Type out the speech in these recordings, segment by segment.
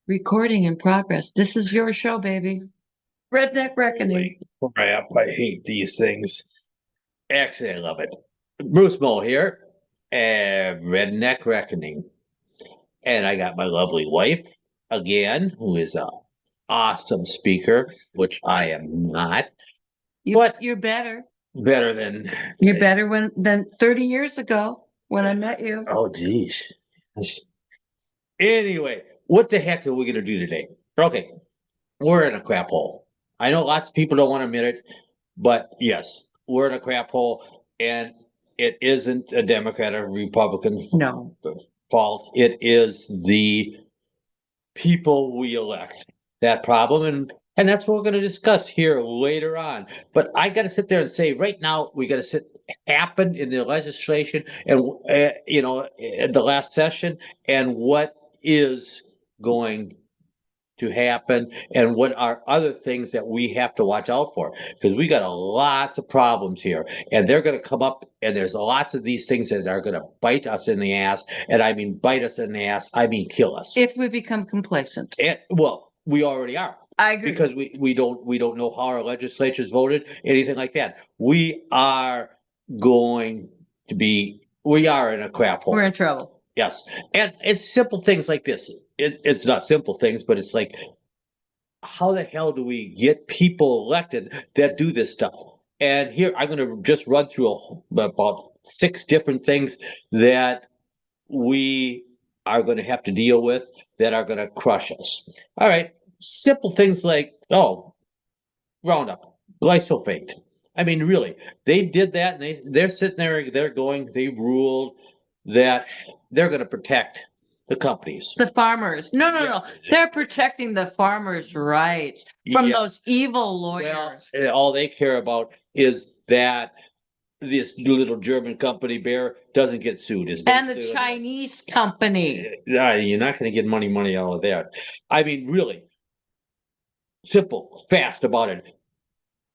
Recording in progress. This is your show, baby. Redneck Reckoning. Holy crap, I hate these things. Actually, I love it. Bruce Moe here, Redneck Reckoning. And I got my lovely wife again, who is a awesome speaker, which I am not, but You're better. better than. You're better than 30 years ago when I met you. Oh, geez. Anyway, what the heck are we going to do today? Okay, we're in a crap hole. I know lots of people don't want to admit it, but yes, we're in a crap hole, and it isn't a Democrat or Republican No. fault. It is the people we elect that problem, and that's what we're going to discuss here later on. But I got to sit there and say, right now, we got to sit happened in the legislation and in the last session, and what is going to happen, and what are other things that we have to watch out for, because we got lots of problems here, and they're going to come up, and there's lots of these things that are going to bite us in the ass, and I mean bite us in the ass, I mean kill us if we become complacent. well, we already are. I agree, because we don't know how our legislatures voted, anything like that. We are in a crap hole. We're in trouble. Yes, and it's simple things like this. It's not simple things, but it's like, how the hell do we get people elected that do this stuff? And here I'm going to just run through about 6 different things that we are going to have to deal with that are going to crush us. All right, simple things like, Roundup, glyphosate. I mean, really, they did that, and they're sitting there, they ruled that they're going to protect the companies. The farmers. No. They're protecting the farmers' rights from those evil lawyers. Well, all they care about is that this little German company, Bayer, doesn't get sued. And the Chinese company. You're not going to get money out of that. I mean, really, simple, fast about it.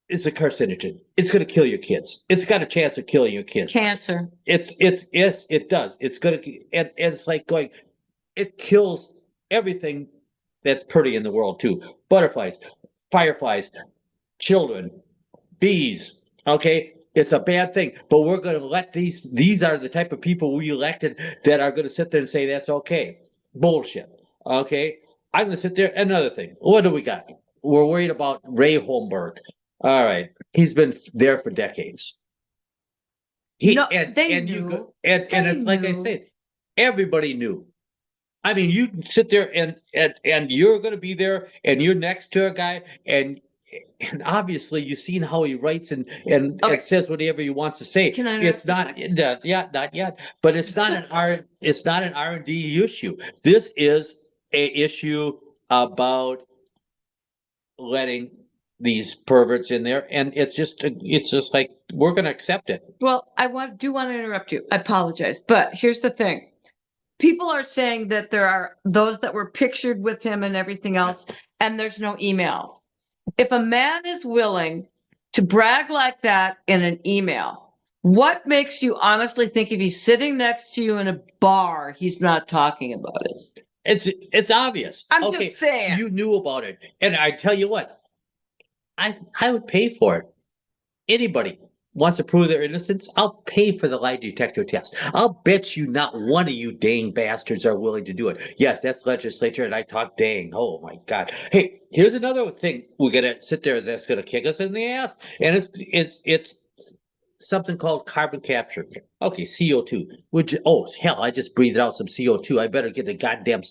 It's a carcinogen. It's going to kill your kids. It's got a chance of killing your kids. Cancer. It does. It's going to, and it's like going, it kills everything that's pretty in the world too. Butterflies, fireflies, children, bees. Okay, it's a bad thing. But we're going to let these are the type of people we elected that are going to sit there and say that's okay. Bullshit. Okay, I'm going to sit there. Another thing. What do we got? We're worried about Ray Holmberg. All right, he's been there for decades. It's like I said, everybody knew. I mean, you sit there and you're going to be there, and you're next to a guy, and obviously you've seen how he writes and says whatever he wants to say. It's not yet, but it's not an R&D issue. This is a issue about letting these perverts in there, and it's just like, we're going to accept it. Well, do want to interrupt you. I apologize, but here's the thing. People are saying that there are those that were pictured with him and everything else, and there's no email. If a man is willing to brag like that in an email, what makes you honestly think if he's sitting next to you in a bar, he's not talking about it? It's obvious. I'm just saying. You knew about it, and I tell you what, I would pay for it. Anybody wants to prove their innocence, I'll pay for the lie detector test. I'll bet you not one of you dang bastards are willing to do it. Yes, that's legislature, and I talk dang. Oh my God. Hey, here's another thing we're gonna sit there that's gonna kick us in the ass, and it's something called carbon capture. Okay, CO2. Hell, I just breathed out some CO2. I better get the goddamn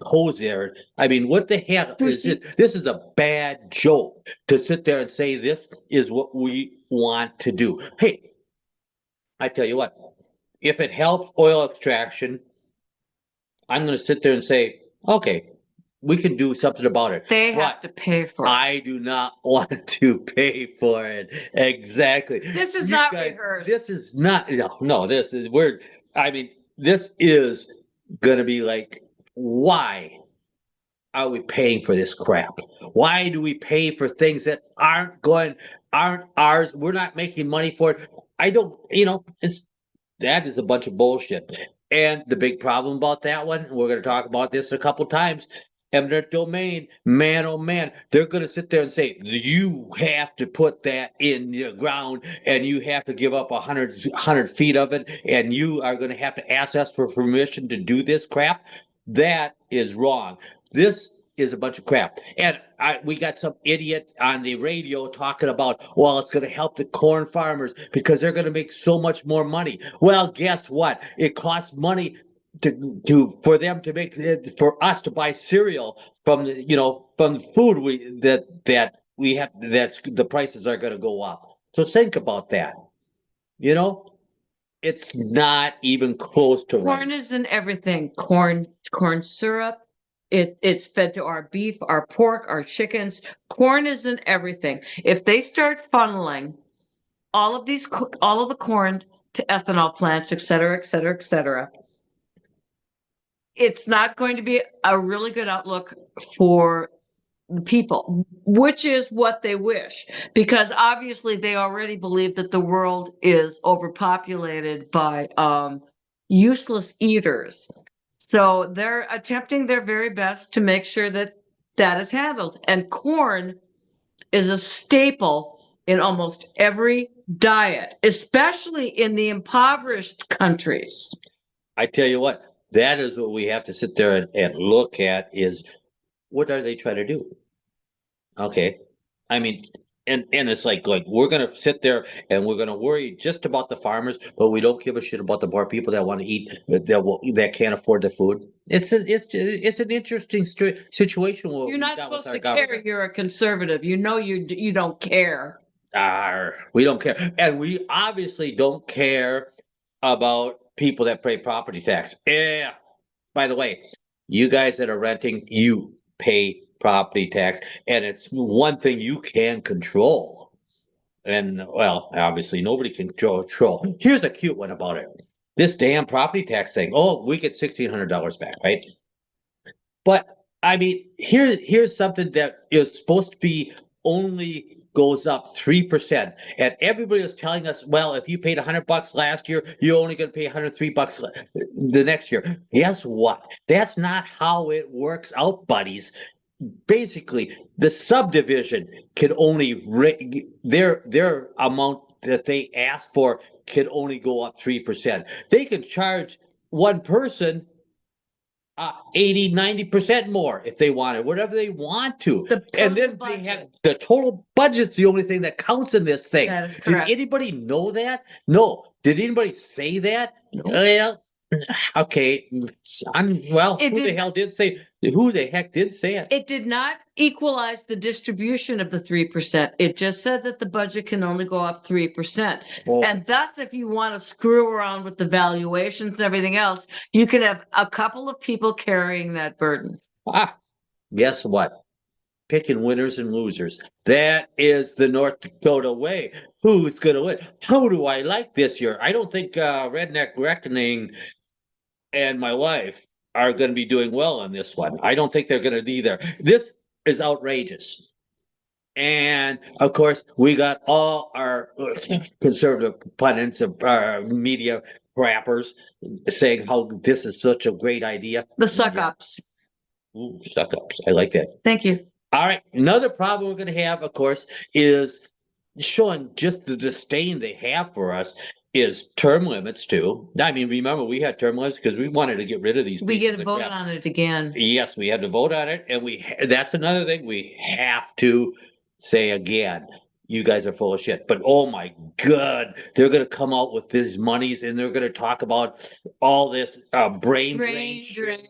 hose there. I mean, what the hell is this? This is a bad joke to sit there and say this is what we want to do. Hey, I tell you what, if it helps oil extraction, I'm going to sit there and say, okay, we can do something about it. They have to pay for it. I do not want to pay for it. Exactly. This is not rehearsed. This is not, no, this is weird. I mean, this is going to be like, why are we paying for this crap? Why do we pay for things that aren't ours? We're not making money for it. That is a bunch of bullshit. And the big problem about that one, we're going to talk about this a couple times, eminent domain, man, oh man, they're going to sit there and say, you have to put that in the ground and you have to give up 100 feet of it. And you are going to have to ask us for permission to do this crap. That is wrong. This is a bunch of crap. And we got some idiot on the radio talking about, well, it's going to help the corn farmers because they're going to make so much more money. Well, guess what? It costs money for them to make, for us to buy cereal from from the food that we have, that's the prices are going to go up. So think about that. It's not even close to Corn right. is in everything. Corn syrup. It's fed to our beef, our pork, our chickens. Corn is in everything. If they start funneling all of the corn to ethanol plants, et cetera, et cetera, et cetera, it's not going to be a really good outlook for the people, which is what they wish, because obviously they already believe that the world is overpopulated by useless eaters. So they're attempting their very best to make sure that that is handled. And corn is a staple in almost every diet, especially in the impoverished countries. I tell you what, that is what we have to sit there and look at is what are they trying to do? Okay. I mean, and it's like we're gonna sit there and we're gonna worry just about the farmers, but we don't give a shit about the poor people that want to eat that can't afford the food. It's an interesting situation. What You're we not got with supposed our to care. government. You're a conservative. You don't care. We don't care, and we obviously don't care about people that pay property tax. Yeah. By the way, you guys that are renting, you pay property tax, and it's one thing you can control. And well, obviously nobody can control. Here's a cute one about it. This damn property tax thing. Oh, we get $1,600 back, right? But I mean, here's something that is supposed to be only goes up 3%, and everybody is telling us, well, if you paid $100 last year, you're only going to pay $103 the next year. Guess what? That's not how it works out, buddies. Basically, the subdivision can only their amount that they ask for can only go up 3%. They can charge one person 80-90% more if they want it, whatever they want to. And then they have the total budget's the only thing that counts in this thing. That is Did correct. anybody know that? No. Did anybody say that? No. Well, okay. Well, It who the did- hell did say? Who the heck did say it? It did not equalize the distribution of the 3%. It just said that the budget can only go up 3%. Oh, And thus, if you want to screw around with the valuations and everything else, you can have a couple of people carrying that burden. guess what? Picking winners and losers. That is the North Dakota way. Who's going to win? How do I like this year? I don't think Redneck Reckoning and my wife are going to be doing well on this one. I don't think they're going to either. This is outrageous. And of course, we got all our conservative pundits and media crappers saying how this is such a great idea. The suck ups. Ooh, suck ups. I like that. Thank you. All right. Another problem we're going to have, of course, is showing just the disdain they have for us is term limits too. I mean, remember we had term limits because we wanted to get rid of these. We pieces get a of vote crap. on it again. Yes, we had to vote on it, and that's another thing we have to say again. You guys are full of shit. But oh my God, they're going to come out with these monies and they're going to talk about all this brain drain shit.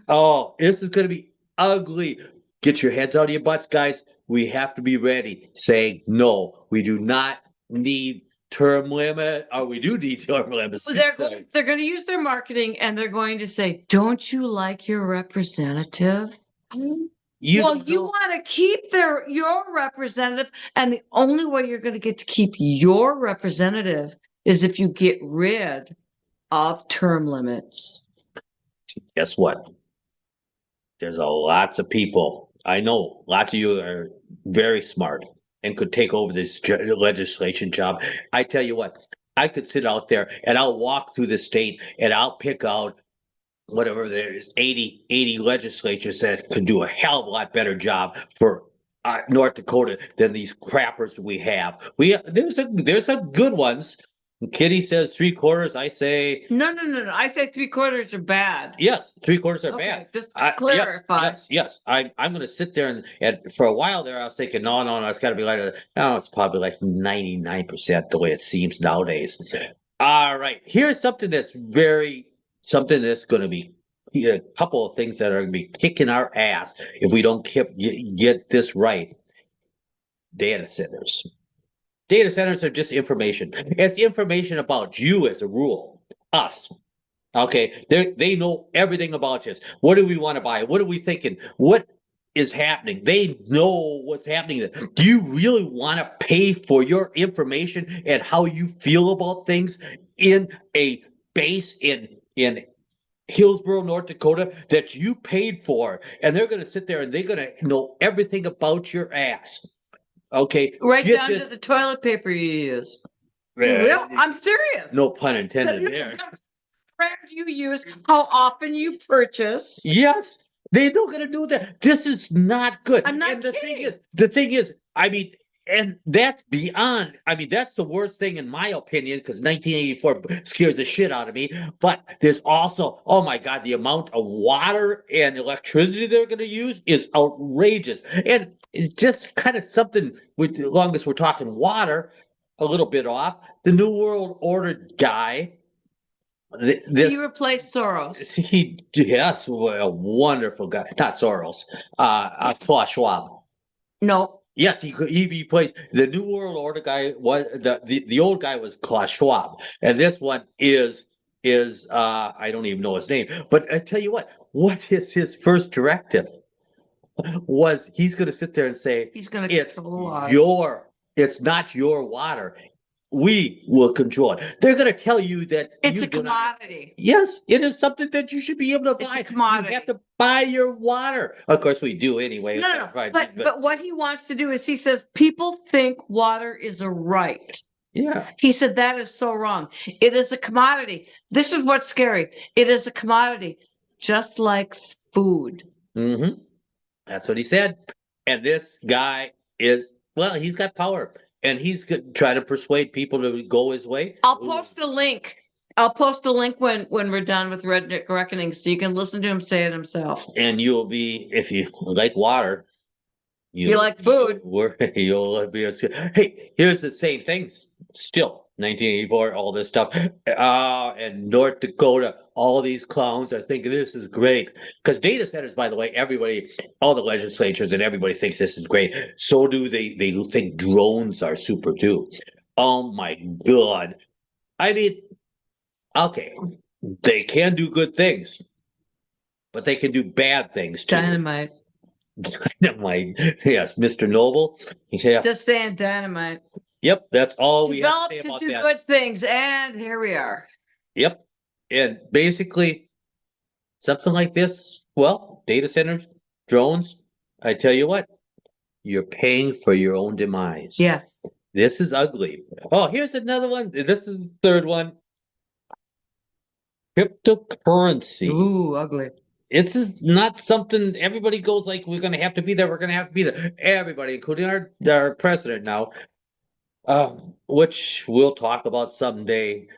Oh, this is going to be ugly. Get your heads out of your butts, guys. We have to be ready. Saying no, we do not need term limit, or we do need term limits. Well, they're going to use their marketing and they're going to say, "Don't you like your representative?" You want to keep your representative, and the only way you're going to get to keep your representative is if you get rid of term limits. Guess what? There's lots of people. I know lots of you are very smart and could take over this legislation job. I tell you what, I could sit out there and I'll walk through the state and I'll pick out whatever, there's 80 legislatures that could do a hell of a lot better job for North Dakota than these crappers we have. There's a good ones. Kitty says 3/4. I say No. I say 3/4 are bad. yes. 3/4 are Okay, bad. just to Yes, clarify. yes. I'm going to sit there and for a while there, I was thinking, no, it's got to be like, no, it's probably like 99% the way it seems nowadays. All right, here's something that's going to be a couple of things that are going to be kicking our ass if we don't get this right. Data centers. Data centers are just information. It's information about you as a rule, us. Okay, they know everything about us. What do we want to buy? What are we thinking? What is happening? They know what's happening. Do you really want to pay for your information and how you feel about things in a base in Hillsboro, North Dakota that you paid for? And they're going to sit there and they're going to know everything about your ass. Okay, Right get down this- to the toilet paper you use. Uh, I'm serious. no pun intended there. Brand you use, how often you purchase. Yes, they're not going to do that. This is not good. I'm not and the kidding. thing is, I mean, and that's beyond. I mean, that's the worst thing in my opinion because 1984 scares the shit out of me. But there's also, oh my god, the amount of water and electricity they're going to use is outrageous, and it's just kind of something. With as long as we're talking water, a little bit off. The New World Order guy. He replaced Soros. Yes, a wonderful guy. Not Soros, Klaus Schwab. No, Yes, he plays the New World Order guy. Was the old guy was Klaus Schwab, and this one is I don't even know his name. But I tell you what is his first directive? Was he's going to sit there and say he's going to it's it's not your water. We will control it. They're going to tell you that it's you a do not- commodity. Yes, it is something that you should be able to It's buy. a commodity. You have to buy your water. Of course, we do anyway. No. Right, But what he wants to do is he says people think water is a right. yeah, He said that is so wrong. It is a commodity. This is what's scary. It is a commodity, just like food. mm-hmm. That's what he said. And this guy is he's got power, and he's trying to persuade people to go his way. I'll post a link. I'll post a link when we're done with Redneck Reckoning, so you can listen to him say it himself. And you'll be, if you like water, You like food. You'll be. Hey, here's the same thing. Still, 1984, all this stuff. And North Dakota, all these clowns are thinking this is great. Because data centers, by the way, everybody, all the legislatures and everybody thinks this is great. So do they think drones are super too. Oh my God. I mean, okay, they can do good things, but they can do bad things too. Dynamite. Dynamite. Yes, Mr. Noble. Yeah. Just saying dynamite. Yep, that's all we have Developed to say to about do that. good things, and here we are. Yep. And basically, something like this, data centers, drones, I tell you what, you're paying for your own demise. Yes. This is ugly. Oh, here's another one. This is the third one. Cryptocurrency. Ooh, ugly. It's not something everybody goes like, we're going to have to be there. We're going to have to be there. Everybody, including our president now, which we'll talk about someday.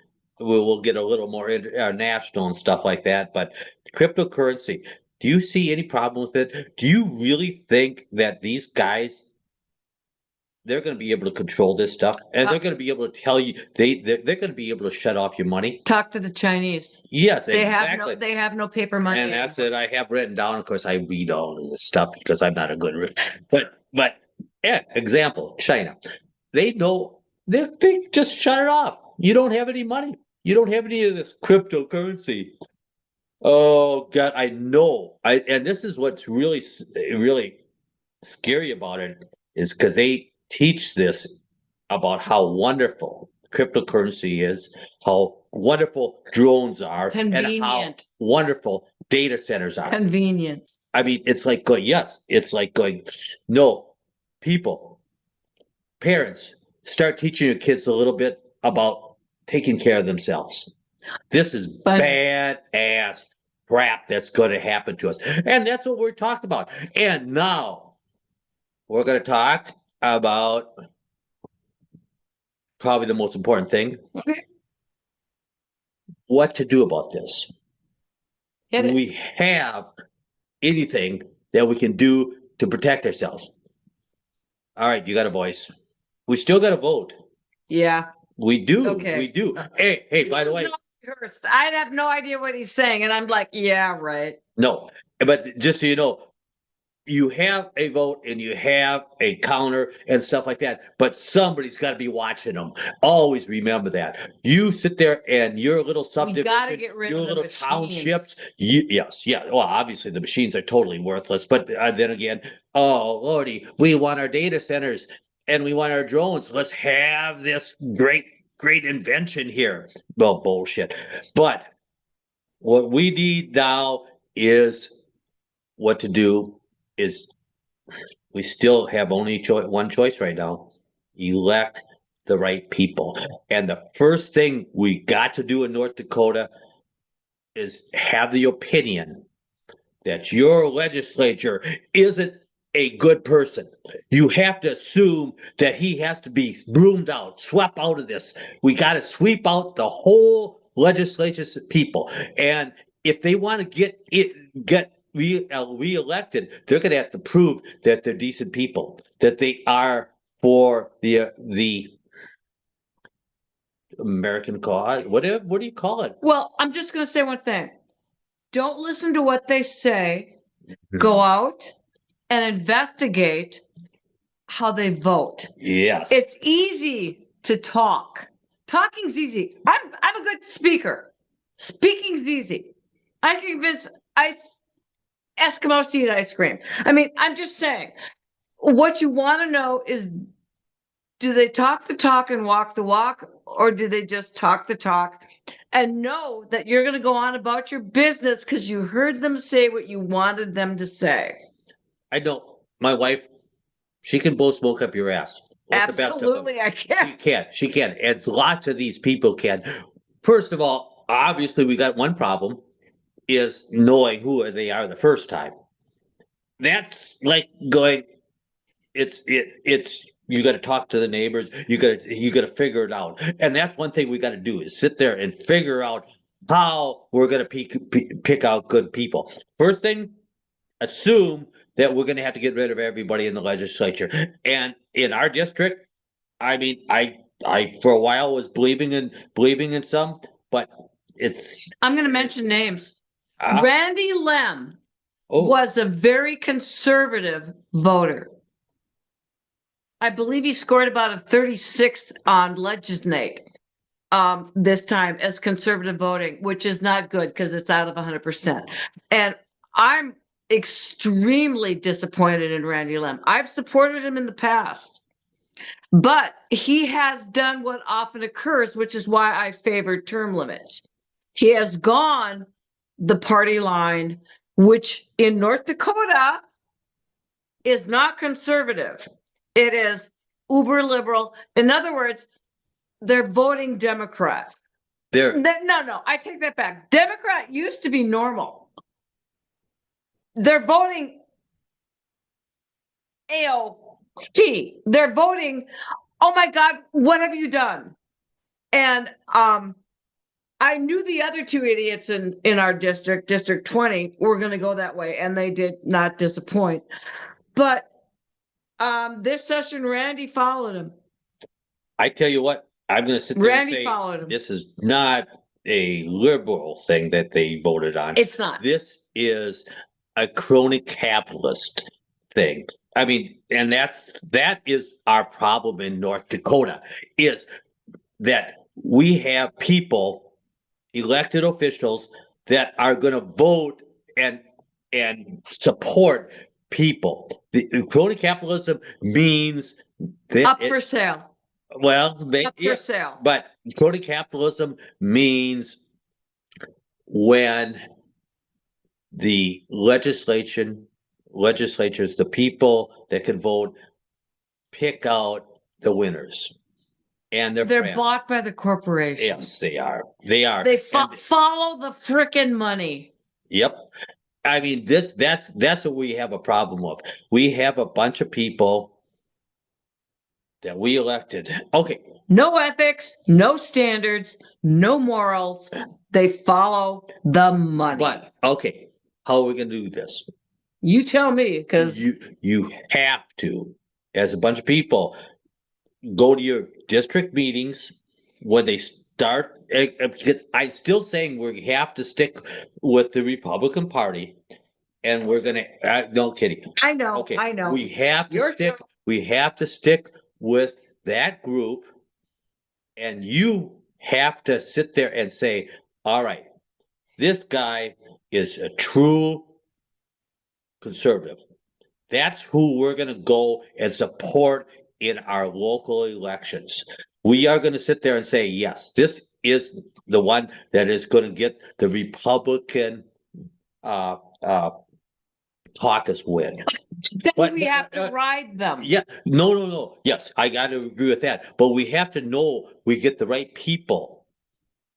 We'll get a little more international and stuff like that. But cryptocurrency, do you see any problem with it? Do you really think that these guys, they're going to be able to control this stuff, and they're going to be able to tell you they're going to be able to shut off your money? Talk to the Chinese. Yes, They exactly. have no paper money. And that's it. I have written down. Of course, I read all of this stuff because I'm not a good reader. But yeah, example, China. They know they just shut it off. You don't have any money. You don't have any of this cryptocurrency. Oh God, I know. And this is what's really, really scary about it is because they teach this about how wonderful cryptocurrency is, how wonderful drones are, and how Convenient. wonderful data centers are. Convenience. I mean, it's like going, yes, it's like going, no, people, parents, start teaching your kids a little bit about taking care of themselves. This is But- bad ass. crap that's going to happen to us. And that's what we're talking about. And now we're going to talk about probably the most important thing. Okay. What to do about this. Get Do it. we have anything that we can do to protect ourselves? All right, you got a voice. We still got to vote. Yeah. We do. Okay. We do. Hey, by the This way, is not rehearsed. I have no idea what he's saying, and I'm like, yeah, right. no. But just so you know, you have a vote and you have a counter and stuff like that, but somebody's got to be watching them. Always remember that. You sit there and your little We subdivision, got to get rid your of the little machines. townships. Yes, yeah. Well, obviously the machines are totally worthless, but then again, oh lordy, we want our data centers and we want our drones. Let's have this great invention here. Well, bullshit. But what we need now is what to do is we still have only one choice right now: elect the right people. And the first thing we got to do in North Dakota is have the opinion that your legislature isn't a good person. You have to assume that he has to be broomed out, swept out of this. We got to sweep out the whole legislature's people. And if they want to get reelected, they're going to have to prove that they're decent people, that they are for the American cause. What do you call it? Well, I'm just going to say one thing. Don't listen to what they say. Go out and investigate how they vote. Yes. It's easy to talk. Talking's easy. I'm a good speaker. Speaking's easy. I can convince Eskimos to eat ice cream. I mean, I'm just saying. What you want to know is, do they talk the talk and walk the walk, or do they just talk the talk and know that you're going to go on about your business because you heard them say what you wanted them to say? I know my wife, she can blow smoke up your ass. With the best of them. Absolutely, I can. She can. And lots of these people can. First of all, obviously we got one problem is knowing who they are the first time. That's like going, it's you got to talk to the neighbors. You got to figure it out. And that's one thing we got to do is sit there and figure out how we're going to pick out good people. First thing, assume that we're going to have to get rid of everybody in the legislature. And in our district, I mean, I for a while was believing in some, but I'm going to mention names. uh, Randy Lem oh, was a very conservative voter. I believe he scored about a 36 on Legisnate this time as conservative voting, which is not good because it's out of 100%. And I'm extremely disappointed in Randy Lem. I've supported him in the past, but he has done what often occurs, which is why I favor term limits. He has gone the party line, which in North Dakota is not conservative. It is uber liberal. In other words, they're voting Democrat. No, I take that back. Democrat used to be normal. They're voting AOP. They're voting, oh my God, what have you done? And I knew the other two idiots in our district, District 20, were going to go that way, and they did not disappoint. But this session, Randy followed him. I tell you what, I'm going to sit there Randy and say followed him. this is not a liberal thing that they voted on. It's not. This is a crony capitalist thing. I mean, and that is our problem in North Dakota, is that we have people, elected officials, that are going to vote and support people. The crony capitalism means that Up for sale. well, Up for sale. but crony capitalism means when the legislatures, the people that can vote, pick out the winners. And they're friends. Bought by the corporations. Yes, they are. They are. They follow the frickin' money. Yep. I mean, that's what we have a problem with. We have a bunch of people that we elected. Okay, No ethics, no standards, no morals. They follow the money. but okay, how are we gonna do this? You tell me, because You have to, as a bunch of people, go to your district meetings when they start. Because I'm still saying we have to stick with the Republican Party, and we're gonna. No kidding. I know, Okay, I know. we have to You're stick. We have to stick with that group, and you have to sit there and say, "All right, this guy is a true conservative. That's who we're going to go and support in our local elections. We are going to sit there and say, yes, this is the one that is going to get the Republican uh, uh, caucus win." Then But we have to ride them. yeah, no. Yes, I got to agree with that. But we have to know we get the right people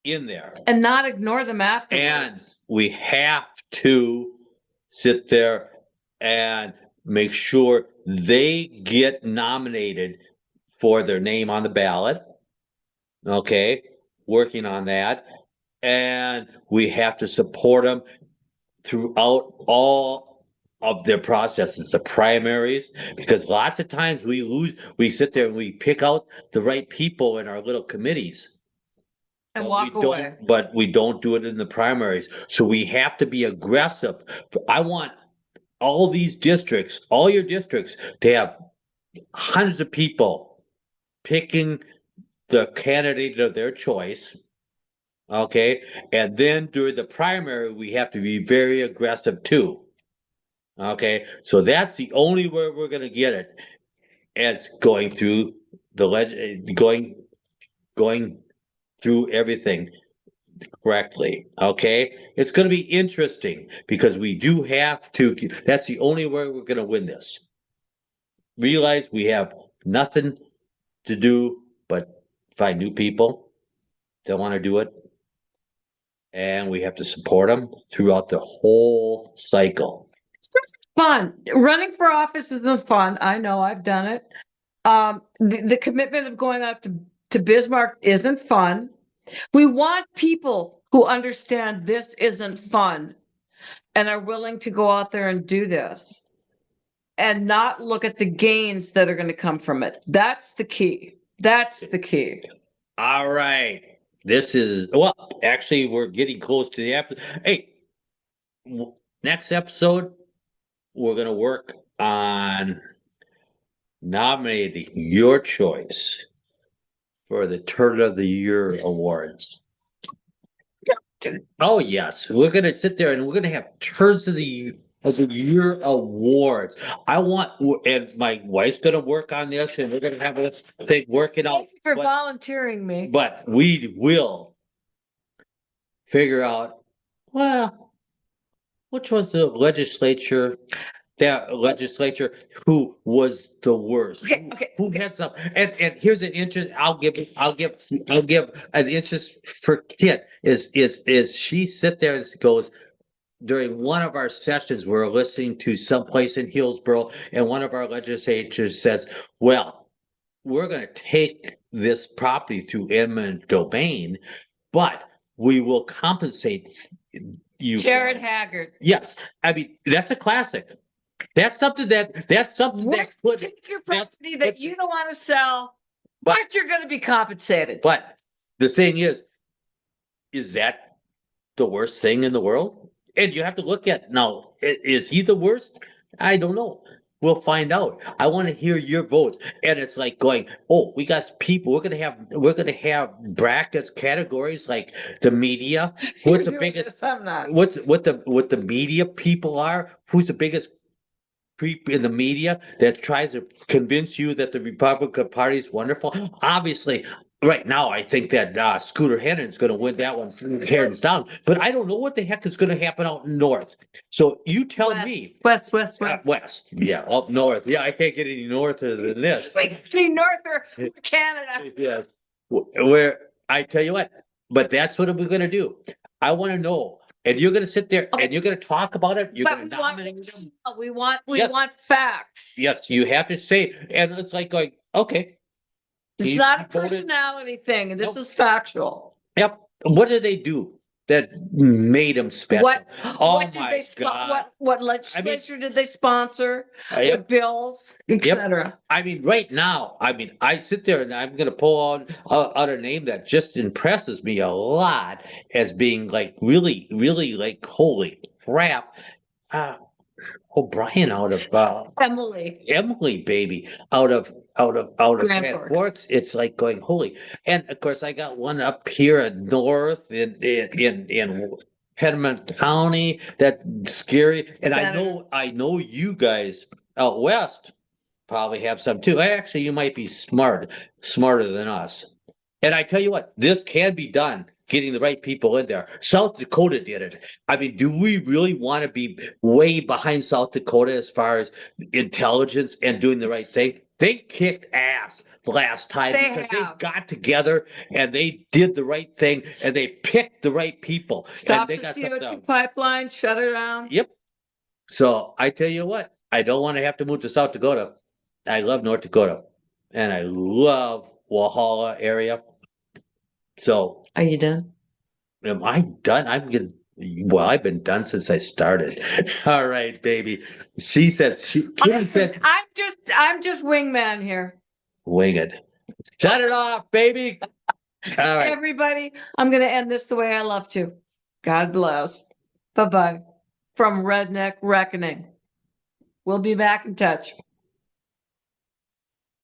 in there. And not ignore them And afterwards. we have to sit there and make sure they get nominated for their name on the ballot. Okay, working on that. And we have to support them throughout all of their processes, the primaries, because lots of times we sit there and we pick out the right people in our little committees. And But walk we don't- away. But we don't do it in the primaries. So we have to be aggressive. I want all these districts, all your districts, to have hundreds of people picking the candidate of their choice. Okay. And then during the primary, we have to be very aggressive too. Okay. So that's the only way we're going to get it. It's going through going through everything correctly. Okay. It's going to be interesting because we do have to, that's the only way we're going to win this. Realize we have nothing to do but find new people that want to do it. And we have to support them throughout the whole cycle. Fun. Running for office isn't fun. I know, I've done it. The commitment of going out to Bismarck isn't fun. We want people who understand this isn't fun and are willing to go out there and do this and not look at the gains that are going to come from it. That's the key. That's the key. All right. This is, well, actually, we're getting close to the episode. Hey, next episode, we're going to work on nominating your choice for the Turn of the Year awards. Oh, yes. We're going to sit there and we're going to have Turns of the Year awards. I want, and my wife's going to work on this and we're going to have this thing working out. Thank you for But- volunteering me. But we will figure out, well, which was the legislature, that legislature who was the worst. Okay. Who heads up? And here's an interest. I'll give an interest for Kit is she sit there and goes, during one of our sessions, we're listening to someplace in Hillsborough, and one of our legislators says, well, we're going to take this property through eminent domain, but we will compensate you. Jared Haggard. Yes. I mean, that's a classic. That's something that We'll take your property that you don't want to sell, but you're going to be compensated. But the thing is that the worst thing in the world? And you have to look at, now, is he the worst? I don't know. We'll find out. I want to hear your votes. And it's like going, oh, we got people. We're gonna have brackets, categories like the media. What's the You're doing biggest? this, I'm not. What the media people are? Who's the biggest creep in the media that tries to convince you that the Republican Party is wonderful? Obviously, right now, I think that Scooter Hennon's going to win that one hands down. But I don't know what the heck is going to happen out north. So you tell me. West. West. Yeah, up north. Yeah, I can't get any norther than this. Actually, north or Canada. Yes. Where I tell you what, but that's what we're going to do. I want to know and you're going to sit there Okay. and you're going to talk about it. You're But going to we want, nominate them. we Yes. want facts. Yes, you have to say, and it's like going, okay, It's he not a voted- personality thing. This Nope. is factual. Yep. What did they do that made them special? What Oh did my they God. what legislature did they sponsor? What Yep. bills, Yep. etc. I mean, right now, I mean, I sit there and I'm going to pull on a name that just impresses me a lot as being like really, really like, holy crap. O'Brien out of Emily, baby, out of Grand Grand Forks. Forks. It's like going holy. And of course, I got one up here at north in Hedemont County. That's scary. And I know you guys out west probably have some too. Actually, you might be smarter than us. And I tell you what, this can be done. Getting the right people in there. South Dakota did it. I mean, do we really want to be way behind South Dakota as far as intelligence and doing the right thing? They kicked ass last time because they got together and they did the right thing and they picked the right people. Stop and they the got CO2 pipeline, shut it down. Yep. So I tell you what, I don't want to have to move to South Dakota. I love North Dakota and I love Walhalla area. So are you done? Am I done? I've been done since I started. All right, baby. Kitty says, I'm just wingman here. wing it. Shut it off, baby. All right. Everybody, I'm going to end this the way I love to. God bless. Bye-bye. From Redneck Reckoning. We'll be back in touch.